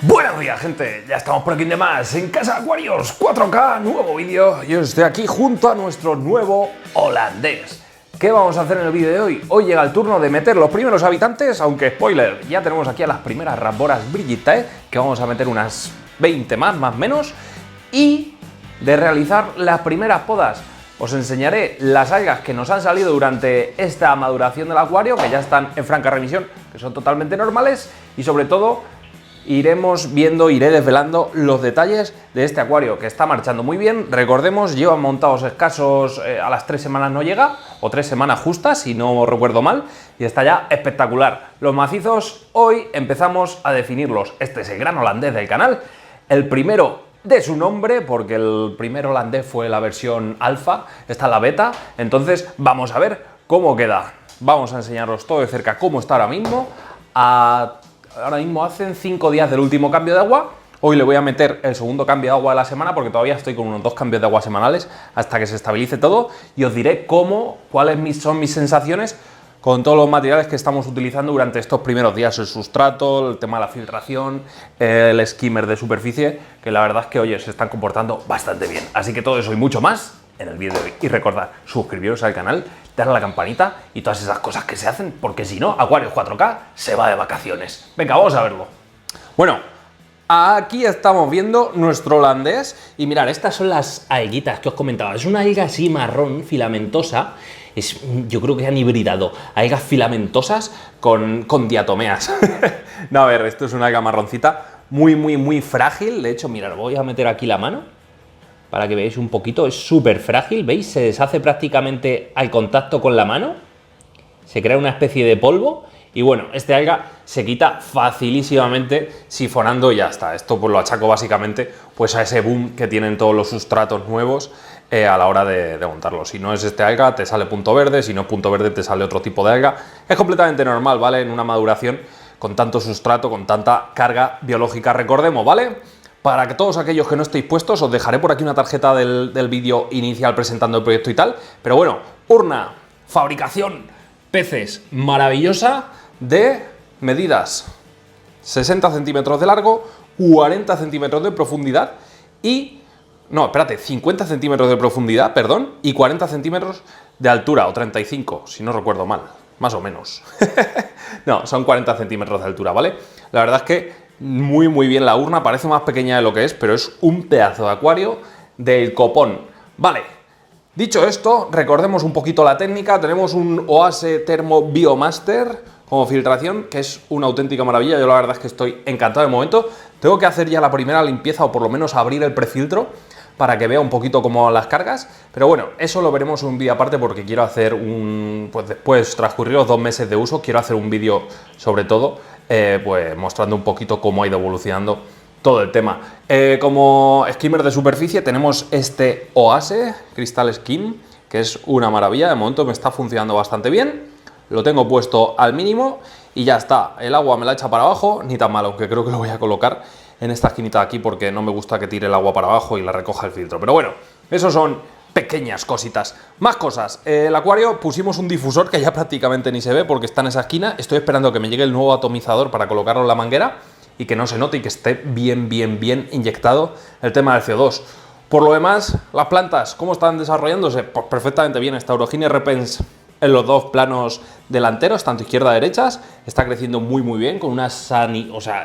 Buenos días, gente, ya estamos por aquí de más en Casa Aquarios 4K, nuevo vídeo. Yo estoy aquí junto a nuestro nuevo holandés. ¿Qué vamos a hacer en el vídeo de hoy? Hoy llega el turno de meter los primeros habitantes, aunque spoiler, ya tenemos aquí a las primeras ramboras Brigitte, que vamos a meter unas 20 más o menos, y de realizar las primeras podas. Os enseñaré las algas que nos han salido durante esta maduración del acuario, que ya están en franca remisión, que son totalmente normales, y sobre todo iré desvelando los detalles de este acuario, que está marchando muy bien. Recordemos, llevan montados escasos, a las 3 semanas no llega, o 3 semanas justas, si no recuerdo mal, y está ya espectacular. Los macizos, hoy empezamos a definirlos. Este es el gran holandés del canal, el primero de su nombre, porque el primer holandés fue la versión alfa, esta es la beta, entonces vamos a ver cómo queda. Vamos a enseñaros todo de cerca cómo está ahora mismo. Ahora mismo hacen 5 días del último cambio de agua. Hoy le voy a meter el segundo cambio de agua de la semana, porque todavía estoy con unos 2 cambios de agua semanales hasta que se estabilice todo, y os diré cuáles son mis sensaciones con todos los materiales que estamos utilizando durante estos primeros días, el sustrato, el tema de la filtración, el skimmer de superficie, que la verdad es que, oye, se están comportando bastante bien. Así que todo eso y mucho más en el vídeo de hoy. Y recordad, suscribiros al canal, darle a la campanita y todas esas cosas que se hacen, porque si no, Aquarios 4K se va de vacaciones. Venga, vamos a verlo. Bueno, aquí estamos viendo nuestro holandés y mirad, estas son las alguitas que os comentaba. Es una alga así marrón, filamentosa. Yo creo que han hibridado algas filamentosas con diatomeas. No, a ver, esto es una alga marroncita muy frágil. De hecho, mirad, voy a meter aquí la mano para que veáis un poquito. Es súper frágil, ¿veis? Se deshace prácticamente al contacto con la mano. Se crea una especie de polvo. Y bueno, este alga se quita facilísimamente sifonando y ya está. Esto pues lo achaco básicamente pues a ese boom que tienen todos los sustratos nuevos a la hora de montarlo. Si no es este alga, te sale punto verde. Si no es punto verde, te sale otro tipo de alga. Es completamente normal, ¿vale? En una maduración con tanto sustrato, con tanta carga biológica. Recordemos, ¿vale? Para que todos aquellos que no estéis puestos, os dejaré por aquí una tarjeta del vídeo inicial presentando el proyecto y tal. Pero bueno, urna, fabricación, peces, maravillosa, de medidas 60 centímetros de largo, 40 centímetros de profundidad y... No, espérate, 50 centímetros de profundidad, perdón, y 40 centímetros de altura, o 35, si no recuerdo mal, más o menos. No, son 40 centímetros de altura, ¿vale? La verdad es que muy bien la urna, parece más pequeña de lo que es, pero es un pedazo de acuario del copón. Vale, dicho esto, recordemos un poquito la técnica. Tenemos un Oase Thermo Biomaster como filtración, que es una auténtica maravilla. Yo la verdad es que estoy encantado de momento. Tengo que hacer ya la primera limpieza, o por lo menos abrir el prefiltro, para que vea un poquito cómo las cargas, pero bueno, eso lo veremos en un vídeo aparte, porque quiero hacer pues después, transcurridos 2 meses de uso, quiero hacer un vídeo sobre todo, pues mostrando un poquito cómo ha ido evolucionando todo el tema. Como skimmer de superficie tenemos este Oase Crystal Skim, que es una maravilla. De momento me está funcionando bastante bien, lo tengo puesto al mínimo y ya está. El agua me la echa para abajo, ni tan mal, aunque creo que lo voy a colocar en esta esquinita de aquí porque no me gusta que tire el agua para abajo y la recoja el filtro. Pero bueno, eso son pequeñas cositas. Más cosas. El acuario pusimos un difusor que ya prácticamente ni se ve porque está en esa esquina. Estoy esperando que me llegue el nuevo atomizador para colocarlo en la manguera y que no se note y que esté bien inyectado el tema del CO2. Por lo demás, las plantas, ¿cómo están desarrollándose? Pues perfectamente bien. Esta Orogine repens en los 2 planos delanteros, tanto izquierda y derechas, está creciendo muy bien, con unas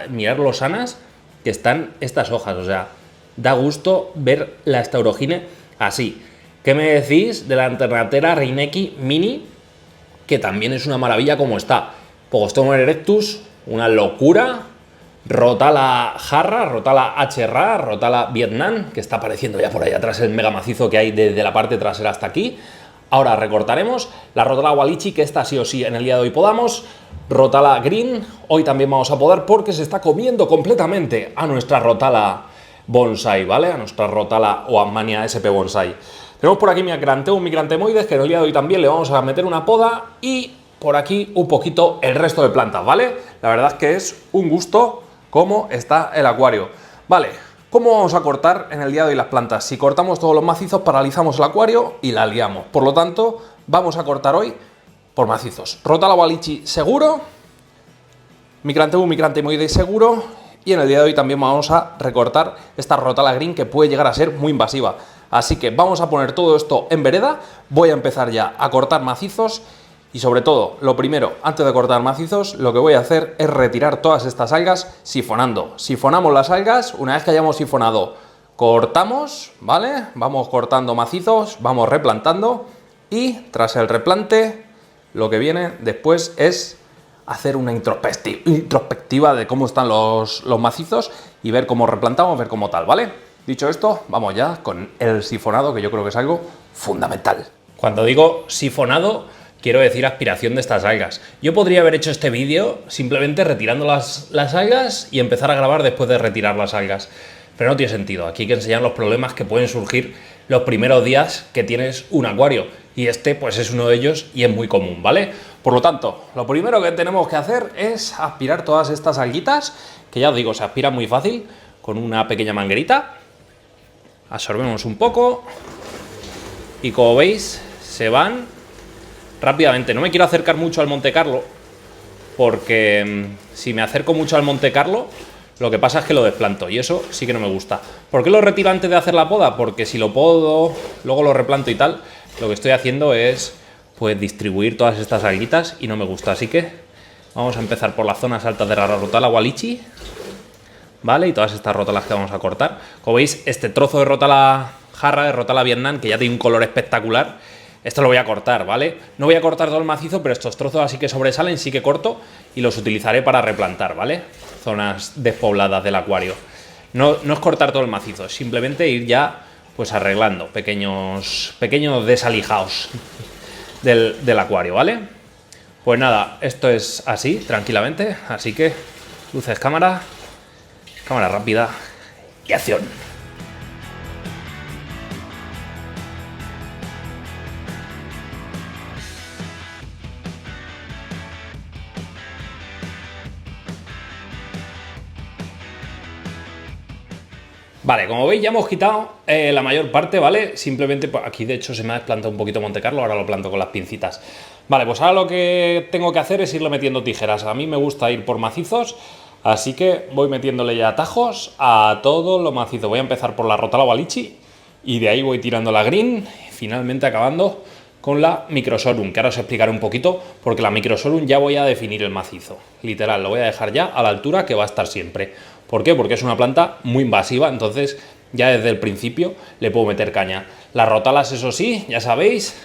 mirad lo sanas que están estas hojas, o sea, da gusto ver la Staurogine así. ¿Qué me decís de la Alternatera Reineki Mini? Que también es una maravilla como está. Pogostomon erectus, una locura. Rotala jarra, Rotala HRA, Rotala Vietnam, que está apareciendo ya por ahí atrás el mega macizo que hay desde la parte trasera hasta aquí. Ahora recortaremos la Rotala Walichi, que esta sí o sí en el día de hoy podamos. Rotala Green, hoy también vamos a poder porque se está comiendo completamente a nuestra Rotala Bonsai, ¿vale? A nuestra Rotala Oasmania SP Bonsai. Tenemos por aquí Micranteum micrantemoides, que en el día de hoy también le vamos a meter una poda, y por aquí un poquito el resto de plantas, ¿vale? La verdad es que es un gusto cómo está el acuario. Vale, ¿cómo vamos a cortar en el día de hoy las plantas? Si cortamos todos los macizos, paralizamos el acuario y la liamos. Por lo tanto, vamos a cortar hoy por macizos. Rotala Walichi seguro, Micranteum micrantemoides seguro Y en el día de hoy también vamos a recortar esta rotala green que puede llegar a ser muy invasiva. Así que vamos a poner todo esto en vereda, voy a empezar ya a cortar macizos y sobre todo, lo primero, antes de cortar macizos, lo que voy a hacer es retirar todas estas algas sifonando. Sifonamos las algas, una vez que hayamos sifonado, cortamos, ¿vale? Vamos cortando macizos, vamos replantando y tras el replante, lo que viene después es hacer una introspectiva de cómo están los macizos y ver cómo replantamos, ver cómo tal, ¿vale? Dicho esto, vamos ya con el sifonado, que yo creo que es algo fundamental. Cuando digo sifonado, quiero decir aspiración de estas algas. Yo podría haber hecho este vídeo simplemente retirando las algas y empezar a grabar después de retirar las algas. Pero no tiene sentido. Aquí hay que enseñar los problemas que pueden surgir los primeros días que tienes un acuario. Y este, pues, es uno de ellos y es muy común, ¿vale? Por lo tanto, lo primero que tenemos que hacer es aspirar todas estas alguitas, que ya os digo, se aspira muy fácil con una pequeña manguerita. Absorbemos un poco y como veis se van rápidamente. No me quiero acercar mucho al Monte Carlo porque si me acerco mucho al Monte Carlo lo que pasa es que lo desplanto y eso sí que no me gusta. ¿Por qué lo retiro antes de hacer la poda? Porque si lo podo, luego lo replanto y tal, lo que estoy haciendo es pues distribuir todas estas alguitas y no me gusta. Así que vamos a empezar por las zonas altas de la rotala Wallichi, ¿vale? Y todas estas rotalas que vamos a cortar. Como veis, este trozo de rotala jarra, de rotala Vietnam, que ya tiene un color espectacular, esto lo voy a cortar, ¿vale? No voy a cortar todo el macizo, pero estos trozos así que sobresalen sí que corto y los utilizaré para replantar, ¿vale? Zonas despobladas del acuario. No es cortar todo el macizo, es simplemente ir ya pues arreglando pequeños desalijados del acuario, ¿vale? Pues nada, esto es así, tranquilamente, así que luces, cámara rápida y acción. Vale, como veis ya hemos quitado la mayor parte, ¿vale? Simplemente, pues aquí de hecho se me ha desplantado un poquito Monte Carlo, ahora lo planto con las pincitas. Vale, pues ahora lo que tengo que hacer es irle metiendo tijeras. A mí me gusta ir por macizos, así que voy metiéndole ya atajos a todo lo macizo. Voy a empezar por la rotala Wallichi y de ahí voy tirando la green, finalmente acabando con la Microsorghum, que ahora os explicaré un poquito, porque la Microsorghum ya voy a definir el macizo. Literal, lo voy a dejar ya a la altura que va a estar siempre. ¿Por qué? Porque es una planta muy invasiva, entonces ya desde el principio le puedo meter caña. Las rotalas, eso sí, ya sabéis,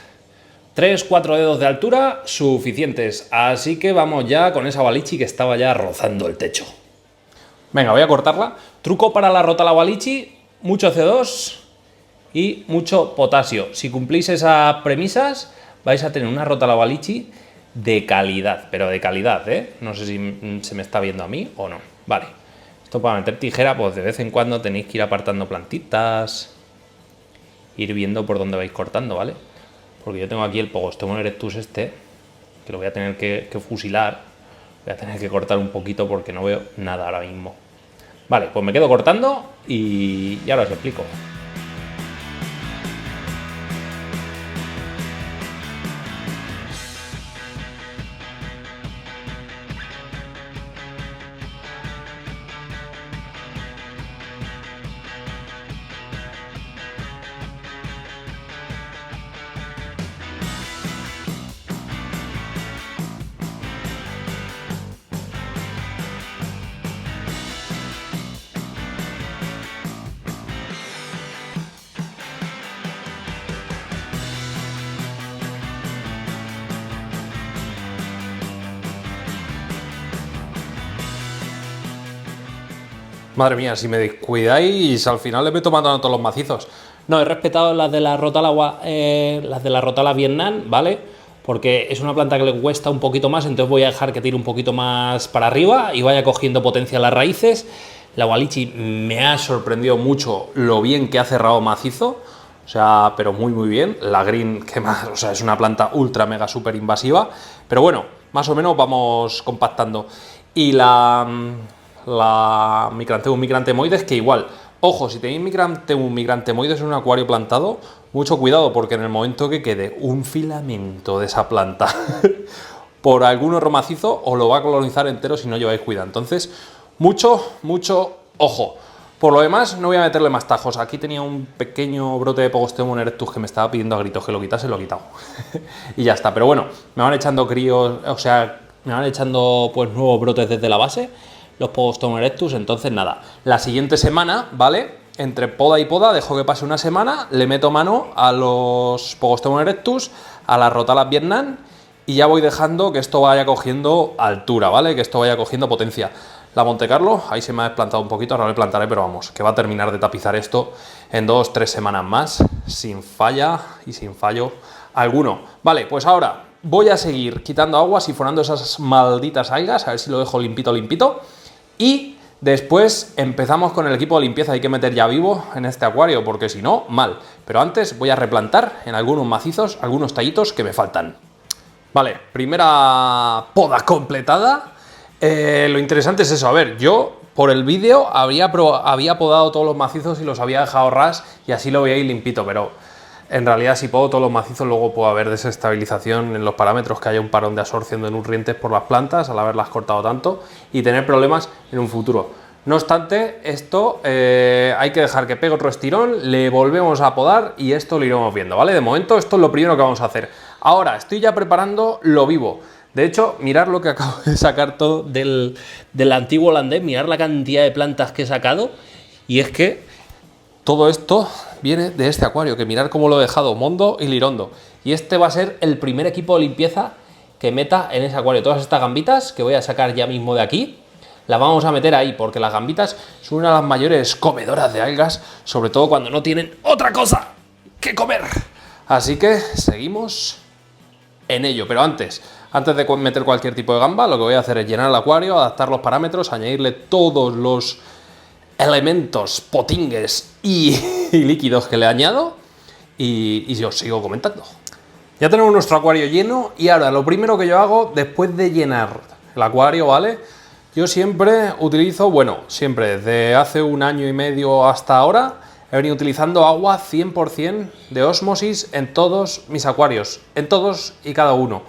3-4 dedos de altura suficientes. Así que vamos ya con esa Wallichi que estaba ya rozando el techo. Venga, voy a cortarla. Truco para la rotala Wallichi, mucho CO2 y mucho potasio. Si cumplís esas premisas, vais a tener una rotala Wallichi de calidad, pero de calidad, ¿eh? No sé si se me está viendo a mí o no. Vale. Esto para meter tijera, pues de vez en cuando tenéis que ir apartando plantitas, ir viendo por dónde vais cortando, ¿vale? Porque yo tengo aquí el Pogostemon erectus este, que lo voy a tener que fusilar, voy a tener que cortar un poquito porque no veo nada ahora mismo. Vale, pues me quedo cortando y ahora os explico. Madre mía, si me descuidáis, al final le meto matando a todos los macizos. No, he respetado las de la rotala Vietnam, ¿vale? Porque es una planta que le cuesta un poquito más, entonces voy a dejar que tire un poquito más para arriba y vaya cogiendo potencia a las raíces. La Wallichi me ha sorprendido mucho lo bien que ha cerrado macizo, o sea, pero muy bien. La green, que más, o sea, es una planta ultra mega super invasiva, pero bueno, más o menos vamos compactando. Y la Micranthemum micranthemoides, que igual, ojo, si tenéis Micranthemum micranthemoides en un acuario plantado, mucho cuidado, porque en el momento que quede un filamento de esa planta por algún horro macizo, os lo va a colonizar entero si no lleváis cuidado. Entonces, mucho ojo. Por lo demás, no voy a meterle más tajos. Aquí tenía un pequeño brote de Pogosteum erectus que me estaba pidiendo a gritos que lo quitase, lo he quitado. Y ya está. Pero bueno, me van echando críos, o sea, me van echando pues nuevos brotes desde la base, los Pogosteum erectus. Entonces nada, la siguiente semana, ¿vale? Entre poda y poda, dejo que pase una semana, le meto mano a los Pogosteum erectus, a las Rotalas Vietnam, y ya voy dejando que esto vaya cogiendo altura, ¿vale? Que esto vaya cogiendo potencia. La Monte Carlo, ahí se me ha desplantado un poquito, ahora le plantaré, pero vamos, que va a terminar de tapizar esto en 2-3 semanas más, sin falla y sin fallo alguno. Vale, pues ahora voy a seguir quitando agua, sifonando esas malditas algas, a ver si lo dejo limpito. Y después empezamos con el equipo de limpieza, hay que meter ya vivo en este acuario, porque si no, mal. Pero antes voy a replantar en algunos macizos, algunos tallitos que me faltan. Vale, primera poda completada. Lo interesante es eso, a ver, yo por el vídeo había podado todos los macizos y los había dejado ras y así lo veíais limpito, pero en realidad si podo todos los macizos luego puede haber desestabilización en los parámetros, que haya un parón de absorción de nutrientes por las plantas al haberlas cortado tanto y tener problemas en un futuro. No obstante, esto hay que dejar que pegue otro estirón, le volvemos a podar y esto lo iremos viendo, ¿vale? De momento esto es lo primero que vamos a hacer. Ahora estoy ya preparando lo vivo. De hecho, mirad lo que acabo de sacar todo del antiguo holandés, mirad la cantidad de plantas que he sacado, y es que todo esto viene de este acuario, que mirad cómo lo he dejado, Mondo y Lirondo. Y este va a ser el primer equipo de limpieza que meta en ese acuario. Todas estas gambitas que voy a sacar ya mismo de aquí, las vamos a meter ahí, porque las gambitas son una de las mayores comedoras de algas, sobre todo cuando no tienen otra cosa que comer. Así que seguimos en ello, pero antes de meter cualquier tipo de gamba, lo que voy a hacer es llenar el acuario, adaptar los parámetros, añadirle todos los elementos, potingues y líquidos que le añado y os sigo comentando. Ya tenemos nuestro acuario lleno y ahora lo primero que yo hago después de llenar el acuario, ¿vale? Yo siempre utilizo, siempre desde hace 1 año y medio hasta ahora, he venido utilizando agua 100% de ósmosis en todos mis acuarios, en todos y cada uno.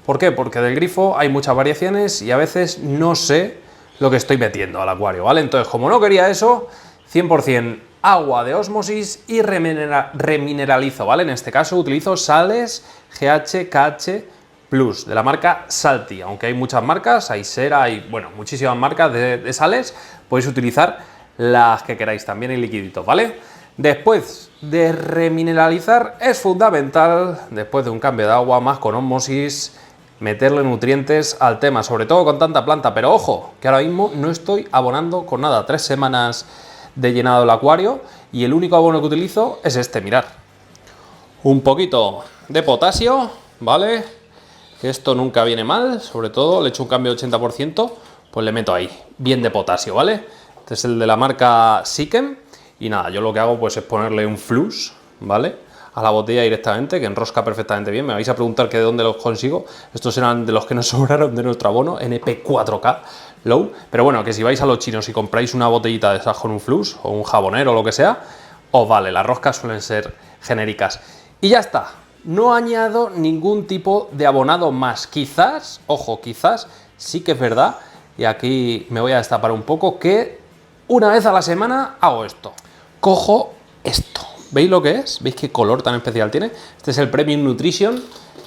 ¿Por qué? Porque del grifo hay muchas variaciones y a veces no sé lo que estoy metiendo al acuario, ¿vale? Entonces, como no quería eso, 100% agua de ósmosis y remineralizo, ¿vale? En este caso utilizo sales GH, KH Plus, de la marca Salty. Aunque hay muchas marcas, hay Sera, hay, muchísimas marcas de sales, podéis utilizar las que queráis, también en liquiditos, ¿vale? Después de remineralizar, es fundamental, después de un cambio de agua más con ósmosis, meterle nutrientes al tema, sobre todo con tanta planta, pero ojo, que ahora mismo no estoy abonando con nada, 3 semanas de llenado el acuario y el único abono que utilizo es este, mirad. Un poquito de potasio, ¿vale? Que esto nunca viene mal, sobre todo le echo un cambio de 80%, pues le meto ahí, bien de potasio, ¿vale? Este es el de la marca Sikem y nada, yo lo que hago pues es ponerle un flux, ¿vale? A la botella directamente, que enrosca perfectamente bien. Me vais a preguntar que de dónde los consigo. Estos eran de los que nos sobraron de nuestro abono, NP4K Low. Pero bueno, que si vais a los chinos y compráis una botellita de esas con un flux o un jabonero o lo que sea, os vale, las roscas suelen ser genéricas. Y ya está, no añado ningún tipo de abonado más. Quizás, ojo, quizás sí que es verdad, y aquí me voy a destapar un poco, que una vez a la semana hago esto. Cojo esto. ¿Veis lo que es? ¿Veis qué color tan especial tiene? Este es el Premium Nutrition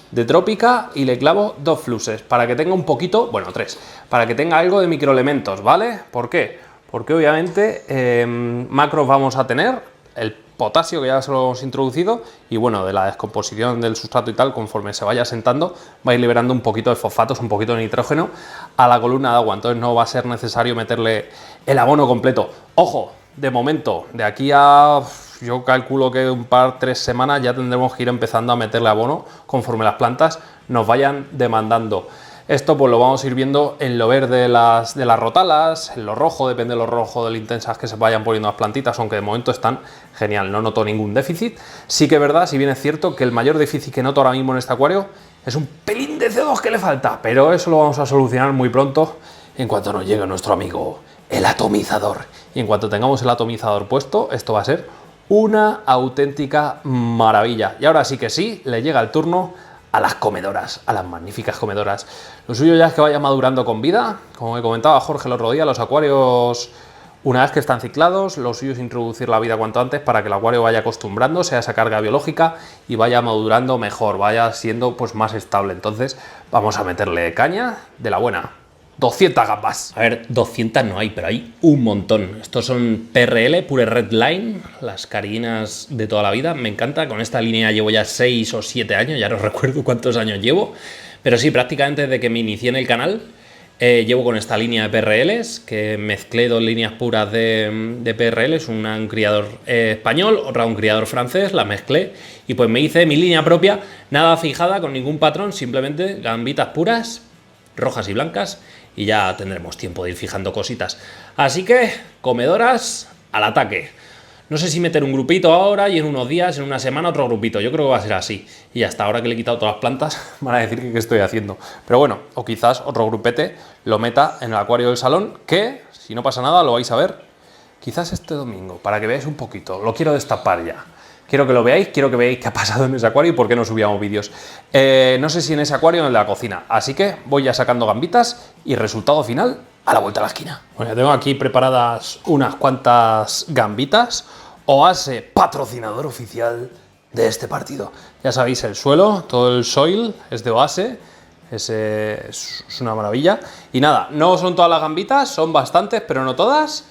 de Trópica y le clavo 2 fluxes para que tenga un poquito, 3, para que tenga algo de microelementos, ¿vale? ¿Por qué? Porque obviamente macros vamos a tener, el potasio que ya se lo hemos introducido y de la descomposición del sustrato y tal, conforme se vaya asentando, va a ir liberando un poquito de fosfatos, un poquito de nitrógeno a la columna de agua, entonces no va a ser necesario meterle el abono completo. Ojo, de momento, de aquí a... yo calculo que 3 semanas ya tendremos que ir empezando a meterle abono conforme las plantas nos vayan demandando. Esto pues lo vamos a ir viendo en lo verde de las rotalas, en lo rojo, depende de lo rojo, de lo intensas que se vayan poniendo las plantitas, aunque de momento están genial, no noto ningún déficit. Sí que es verdad, si bien es cierto que el mayor déficit que noto ahora mismo en este acuario es un pelín de CO2 que le falta, pero eso lo vamos a solucionar muy pronto en cuanto nos llegue nuestro amigo el atomizador. Y en cuanto tengamos el atomizador puesto, esto va a ser una auténtica maravilla. Y ahora sí que sí, le llega el turno a las comedoras, a las magníficas comedoras. Lo suyo ya es que vaya madurando con vida. Como me comentaba Jorge el otro día, los acuarios, una vez que están ciclados, lo suyo es introducir la vida cuanto antes para que el acuario vaya acostumbrándose a esa carga biológica y vaya madurando mejor, vaya siendo pues más estable. Entonces vamos a meterle caña de la buena. 200 gambas. A ver, 200 no hay, pero hay un montón. Estos son PRL, Pure Red Line, las carinas de toda la vida. Me encanta, con esta línea llevo ya 6 o 7 años, ya no recuerdo cuántos años llevo. Pero sí, prácticamente desde que me inicié en el canal, llevo con esta línea de PRLs, que mezclé 2 líneas puras de PRLs, una un criador español, otra un criador francés, la mezclé y pues me hice mi línea propia, nada fijada, con ningún patrón, simplemente gambitas puras, rojas y blancas, y ya tendremos tiempo de ir fijando cositas. Así que, comedoras, al ataque. No sé si meter un grupito ahora y en unos días, en una semana, otro grupito. Yo creo que va a ser así. Y hasta ahora que le he quitado todas las plantas, van a decir que qué estoy haciendo. Pero bueno, o quizás otro grupete lo meta en el acuario del salón, que, si no pasa nada, lo vais a ver quizás este domingo, para que veáis un poquito. Lo quiero destapar ya. Quiero que lo veáis, quiero que veáis qué ha pasado en ese acuario y por qué no subíamos vídeos. No sé si en ese acuario o en el de la cocina. Así que voy ya sacando gambitas y resultado final a la vuelta a la esquina. Bueno, ya tengo aquí preparadas unas cuantas gambitas. Oase, patrocinador oficial de este partido. Ya sabéis, el suelo, todo el soil es de Oase. Es una maravilla. Y nada, no son todas las gambitas, son bastantes, pero no todas.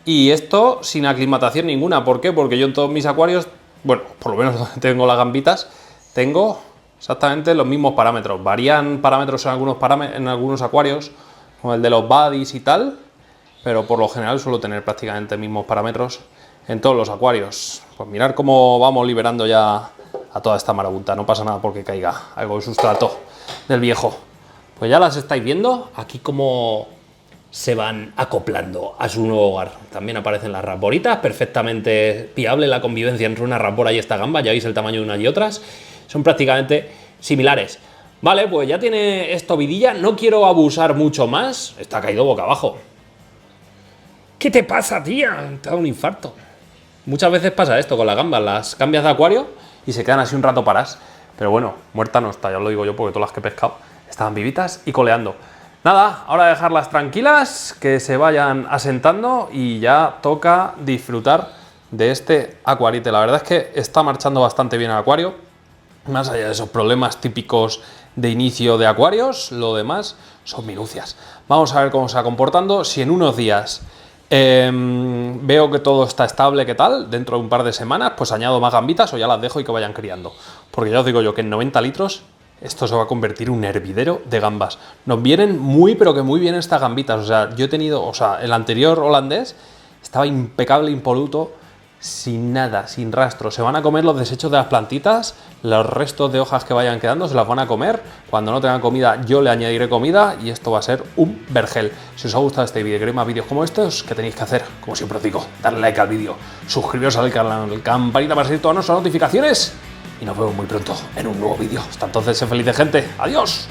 Y esto sin aclimatación ninguna. ¿Por qué? Porque yo en todos mis acuarios, bueno, por lo menos donde tengo las gambitas, tengo exactamente los mismos parámetros. Varían parámetros en algunos acuarios, como el de los buddies y tal, pero por lo general suelo tener prácticamente mismos parámetros en todos los acuarios. Pues mirad cómo vamos liberando ya a toda esta marabunta. No pasa nada porque caiga algo de sustrato del viejo. Pues ya las estáis viendo, aquí como se van acoplando a su nuevo hogar. También aparecen las rasboritas, perfectamente viable la convivencia entre una rasbora y esta gamba. Ya veis el tamaño de unas y otras, son prácticamente similares. Vale, pues ya tiene esto vidilla, no quiero abusar mucho más. Está caído boca abajo. ¿Qué te pasa, tía? Te da un infarto. Muchas veces pasa esto con las gambas, las cambias de acuario y se quedan así un rato paradas. Pero bueno, muerta no está, ya lo digo yo, porque todas las que he pescado estaban vivitas y coleando. Nada, ahora dejarlas tranquilas, que se vayan asentando y ya toca disfrutar de este acuarite. La verdad es que está marchando bastante bien el acuario, más allá de esos problemas típicos de inicio de acuarios, lo demás son minucias. Vamos a ver cómo se va comportando. Si en unos días veo que todo está estable, ¿qué tal? Dentro de un par de semanas, pues añado más gambitas o ya las dejo y que vayan criando. Porque ya os digo yo que en 90 litros esto se va a convertir en un hervidero de gambas. Nos vienen muy, pero que muy bien estas gambitas. O sea, yo he tenido, el anterior holandés estaba impecable, impoluto, sin nada, sin rastro. Se van a comer los desechos de las plantitas, los restos de hojas que vayan quedando se las van a comer. Cuando no tengan comida yo le añadiré comida y esto va a ser un vergel. Si os ha gustado este vídeo y queréis más vídeos como estos, ¿qué tenéis que hacer? Como siempre os digo, darle like al vídeo, suscribiros al canal, campanita para seguir todas nuestras notificaciones y nos vemos muy pronto en un nuevo vídeo. Hasta entonces, sed felices, gente. ¡Adiós!